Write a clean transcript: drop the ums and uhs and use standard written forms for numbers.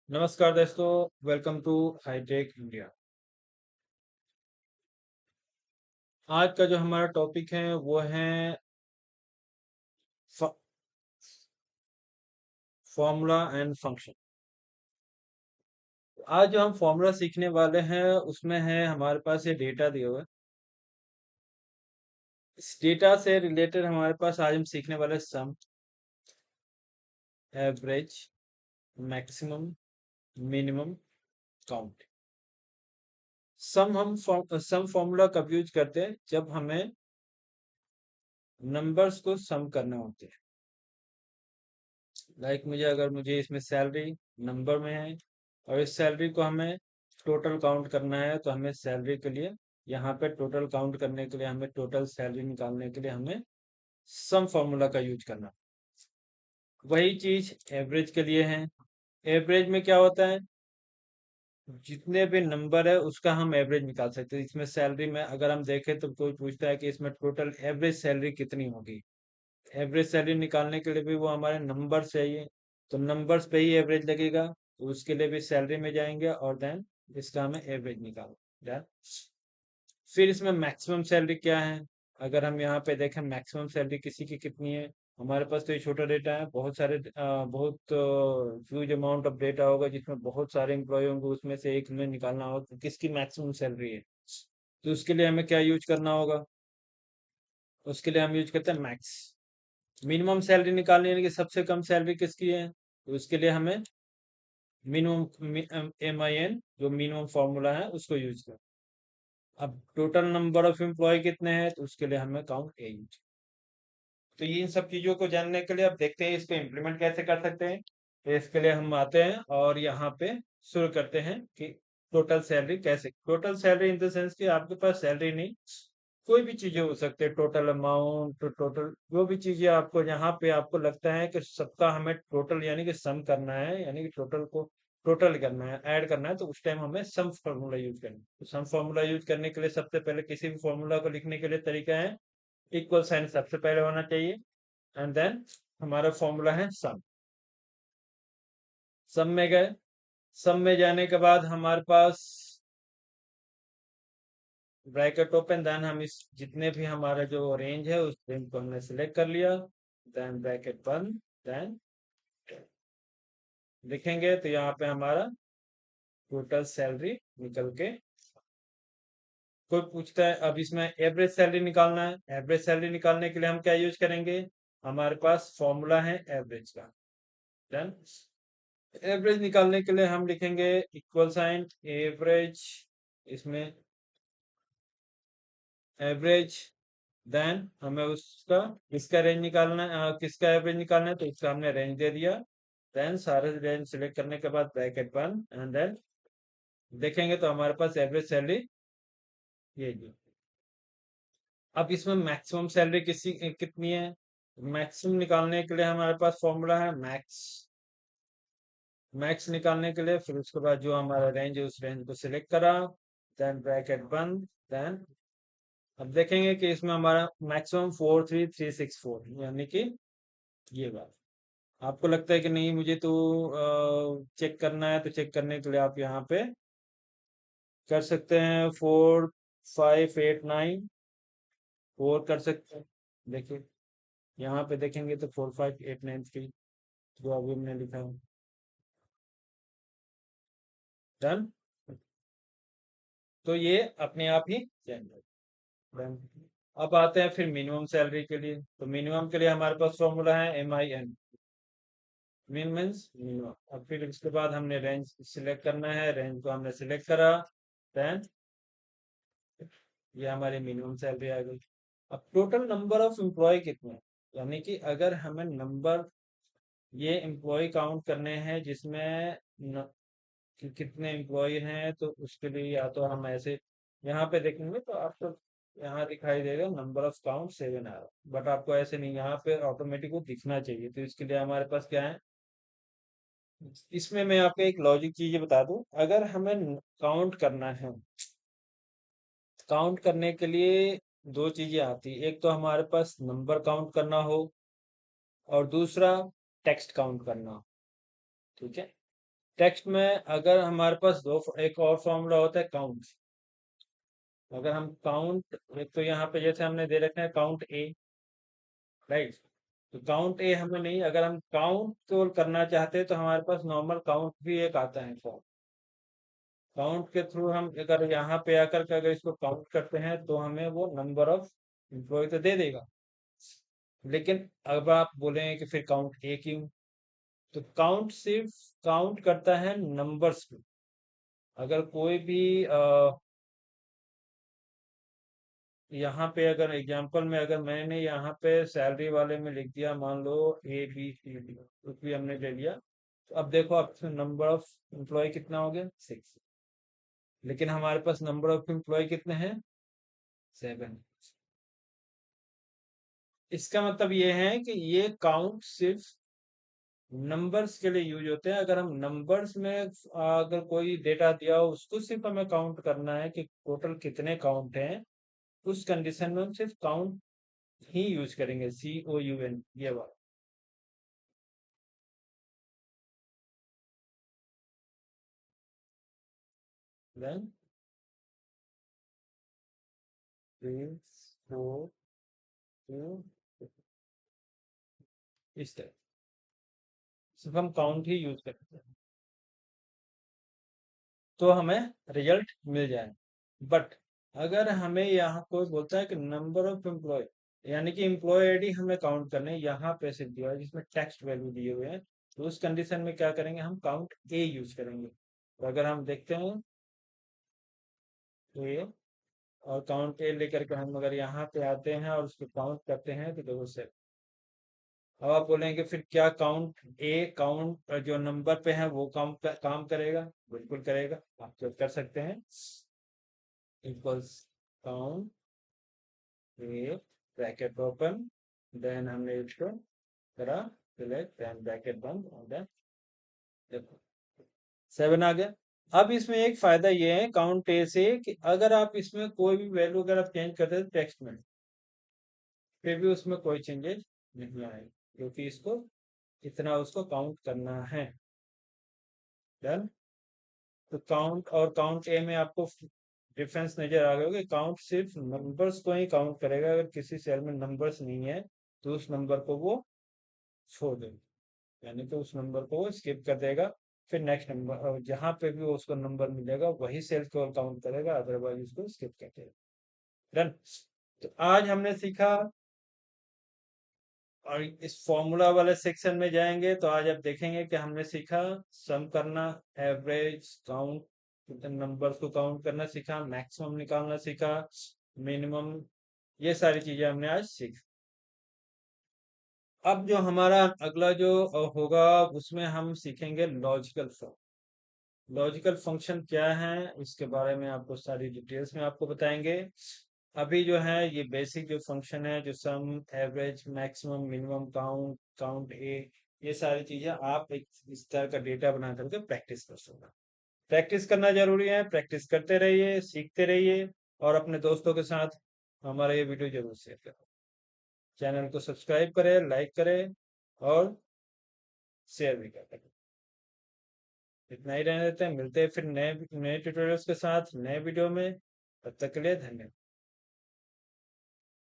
नमस्कार दोस्तों, welcome to hi tech India. आज का जो हमारा टॉपिक है वो है फॉर्मूला एंड फंक्शन। आज जो हम फॉर्मूला सीखने वाले हैं उसमें है हमारे पास ये डेटा दिया हुआ है। इस डेटा से रिलेटेड हमारे पास आज हम सीखने वाले सम, average, maximum, minimum, count. Some formula कब यूज करते हैं? जब हमें नंबर्स को सम करने होते हैं। मुझे इसमें सैलरी नंबर में है और इस सैलरी को हमें टोटल काउंट करना है, तो हमें सैलरी के लिए यहाँ पे टोटल काउंट करने के लिए हमें टोटल सैलरी निकालने के लिए हमें सम फॉर्मूला का यूज करना। वही चीज एवरेज के लिए है। एवरेज में क्या होता है? जितने भी नंबर है उसका हम एवरेज निकाल सकते हैं। इसमें सैलरी में अगर हम देखें तो कोई पूछता है कि इसमें टोटल एवरेज सैलरी कितनी होगी। एवरेज सैलरी निकालने के लिए भी वो हमारे नंबर चाहिए, तो नंबर्स पे ही एवरेज लगेगा, तो उसके लिए भी सैलरी में जाएंगे और देन इसका हमें एवरेज निकालो। Done? फिर इसमें मैक्सिमम सैलरी क्या है? अगर हम यहाँ पे देखें मैक्सिमम सैलरी किसी की कितनी है, हमारे पास तो ये छोटा डेटा है, बहुत ह्यूज अमाउंट ऑफ डेटा होगा जिसमें बहुत सारे एम्प्लॉय होंगे, उसमें से एक में निकालना होगा कि किसकी मैक्सिमम सैलरी है। तो उसके लिए हमें क्या यूज करना होगा? उसके लिए हम यूज करते हैं मैक्स। मिनिमम सैलरी निकालनी है कि सबसे कम सैलरी किसकी है, तो उसके लिए हमें मिनिमम MIN जो मिनिमम फॉर्मूला है उसको यूज कर। अब टोटल नंबर ऑफ एम्प्लॉय कितने हैं, तो उसके लिए हमें काउंट ए यूज। तो ये इन सब चीजों को जानने के लिए अब देखते हैं इसको इम्प्लीमेंट कैसे कर सकते हैं। तो इसके लिए हम आते हैं और यहाँ पे शुरू करते हैं कि टोटल सैलरी कैसे। Total salary in the sense कि आपके पास सैलरी नहीं, कोई भी चीजें हो सकते हैं, टोटल अमाउंट, टोटल जो भी चीजें आपको यहाँ पे आपको लगता है कि सबका हमें टोटल यानी कि सम करना है, यानी कि टोटल को टोटल करना है, ऐड करना है, तो उस टाइम हमें सम फॉर्मूला यूज करना है। तो सम फॉर्मूला यूज करने के लिए सबसे पहले किसी भी फॉर्मूला को लिखने के लिए तरीका है इक्वल साइन सबसे पहले होना चाहिए एंड देन हमारा फॉर्मूला है सम। सम में गए, सम में जाने के बाद हमारे पास ब्रैकेट ओपन, देन हम इस जितने भी हमारा जो रेंज है उस रेंज को हमने सिलेक्ट कर लिया, देन ब्रैकेट बंद, देन लिखेंगे तो यहाँ पे हमारा टोटल सैलरी निकल के। कोई पूछता है अब इसमें एवरेज सैलरी निकालना है, एवरेज सैलरी निकालने के लिए हम क्या यूज करेंगे? हमारे पास फॉर्मूला है एवरेज का। डन। एवरेज निकालने के लिए हम लिखेंगे इक्वल साइन एवरेज, इसमें एवरेज, देन हमें उसका किसका रेंज निकालना है, किसका एवरेज निकालना है, तो उसका हमने रेंज दे दिया। देन सारे रेंज सिलेक्ट करने के बाद ब्रैकेट बंद एंड देन देखेंगे तो हमारे पास एवरेज सैलरी ये जी। अब इसमें मैक्सिमम सैलरी कितनी है? मैक्सिमम निकालने के लिए हमारे पास फॉर्मूला है मैक्स। मैक्स निकालने के लिए फिर उसके बाद जो हमारा रेंज है उस रेंज को सिलेक्ट करा, देन ब्रैकेट बंद, देन अब देखेंगे कि इसमें हमारा मैक्सिमम 43364 यानी कि ये बात। आपको लगता है कि नहीं मुझे तो चेक करना है, तो चेक करने के लिए आप यहाँ पे कर सकते हैं 4589 कर सकते हैं। देखिए यहाँ पे देखेंगे तो 45893 जो अभी हमने लिखा है। डन। तो ये अपने आप ही जनरेट। डन। अब आते हैं फिर मिनिमम सैलरी के लिए। तो मिनिमम के लिए हमारे पास फॉर्मूला है MIN। मिन मीन्स मिनिमम। अब फिर उसके बाद हमने रेंज सिलेक्ट करना है, रेंज को हमने सिलेक्ट करा, देन ये हमारी मिनिमम सैलरी आ गई। अब टोटल नंबर ऑफ एम्प्लॉय कितने हैं, यानी कि अगर हमें नंबर ये एम्प्लॉय काउंट करने हैं जिसमें कि कितने एम्प्लॉय हैं, तो उसके लिए या तो हम ऐसे यहाँ पे देखेंगे तो आपको यहाँ दिखाई देगा नंबर ऑफ काउंट 7 आ रहा, बट आपको ऐसे नहीं, यहाँ पे ऑटोमेटिक वो दिखना चाहिए, तो इसके लिए हमारे पास क्या है? इसमें मैं आपको एक लॉजिक चीज बता दूं। अगर हमें काउंट करना है, काउंट करने के लिए दो चीजें आती, एक तो हमारे पास नंबर काउंट करना हो और दूसरा टेक्स्ट काउंट करना हो। ठीक है। टेक्स्ट में अगर हमारे पास एक और फॉर्मूला होता है काउंट। अगर हम काउंट, एक तो यहाँ पे जैसे हमने दे रखा है काउंट ए, राइट। तो काउंट ए हमें नहीं, अगर हम काउंट को करना चाहते हैं तो हमारे पास नॉर्मल काउंट भी एक आता है फॉर्म। काउंट के थ्रू हम अगर यहाँ पे आकर के अगर इसको काउंट करते हैं तो हमें वो नंबर ऑफ एम्प्लॉय तो दे देगा। लेकिन अब आप बोलेंगे कि फिर काउंट ए क्यों? तो काउंट सिर्फ काउंट करता है नंबर्स को। अगर कोई भी यहाँ पे अगर एग्जांपल में अगर मैंने यहाँ पे सैलरी वाले में लिख दिया, मान लो ABCD, कुछ भी हमने ले लिया, तो अब देखो अब नंबर ऑफ एम्प्लॉय कितना हो गया, 6। लेकिन हमारे पास नंबर ऑफ एम्प्लॉय कितने हैं, 7। इसका मतलब ये है कि ये काउंट सिर्फ नंबर्स के लिए यूज होते हैं। अगर हम नंबर्स में अगर कोई डेटा दिया हो उसको सिर्फ हमें काउंट करना है कि टोटल कितने काउंट हैं, उस कंडीशन में हम सिर्फ काउंट ही यूज करेंगे, COUN ये वाला। देन 3 4 2, इस तरह सिर्फ हम काउंट ही यूज करते हैं तो हमें रिजल्ट मिल जाए। बट अगर हमें यहाँ कोई बोलता है कि नंबर ऑफ एम्प्लॉय, यानी कि एम्प्लॉय आईडी हमें काउंट करने हैं, यहाँ पे सिर्फ दिया है जिसमें टेक्स्ट वैल्यू दिए हुए हैं, तो उस कंडीशन में क्या करेंगे, हम काउंट ए यूज करेंगे। तो अगर हम देखते हैं तो ये, और काउंट ए लेकर के हम अगर यहाँ पे आते हैं और उसको काउंट करते हैं तो देखो से, अब आप बोलेंगे फिर क्या काउंट ए काउंट जो नंबर पे है वो काम करेगा? बिल्कुल करेगा। आप चेक कर सकते हैं, equals count A bracket open, then हमने इसको करा सिलेक्ट, देन ब्रैकेट बंद, और देन देखो 7 आ गया। अब इसमें एक फायदा ये है काउंट ए से कि अगर आप इसमें कोई भी वैल्यू अगर आप चेंज करते हैं टेक्स्ट में, फिर भी उसमें कोई चेंजेस नहीं आएगी, क्योंकि इसको इतना उसको काउंट करना है। डन। तो काउंट और काउंट ए में आपको डिफरेंस नजर आ गया होगा। काउंट सिर्फ नंबर्स को ही काउंट करेगा, अगर किसी सेल में नंबर्स नहीं है तो उस नंबर को वो छोड़ देगा, यानी कि उस नंबर को वो स्किप कर देगा। फिर नेक्स्ट नंबर जहां पे भी उसको नंबर मिलेगा वही सेल को काउंट करेगा, अदरवाइज उसको स्किप कर देगा। डन। तो आज हमने सीखा, और इस फॉर्मूला वाले सेक्शन में जाएंगे तो आज आप देखेंगे कि हमने सीखा सम करना, एवरेज काउंट, नंबर्स को काउंट करना सीखा, मैक्सिमम निकालना सीखा, मिनिमम, ये सारी चीजें हमने आज सीखी। अब जो हमारा अगला जो होगा उसमें हम सीखेंगे लॉजिकल फंक्शन। लॉजिकल फंक्शन क्या है इसके बारे में आपको सारी डिटेल्स में आपको बताएंगे। अभी जो है ये बेसिक जो फंक्शन है, जो sum, average, maximum, minimum, count, counta, ये सारी चीजें आप एक इस तरह का डेटा बना करके प्रैक्टिस कर सकते हैं। प्रैक्टिस करना जरूरी है, प्रैक्टिस करते रहिए, सीखते रहिए, और अपने दोस्तों के साथ हमारा ये वीडियो जरूर शेयर करें। चैनल को सब्सक्राइब करें, लाइक करें, और शेयर भी करें। इतना ही रहने देते हैं, मिलते हैं फिर नए नए ट्यूटोरियल्स के साथ नए वीडियो में। तब तक के लिए धन्यवाद।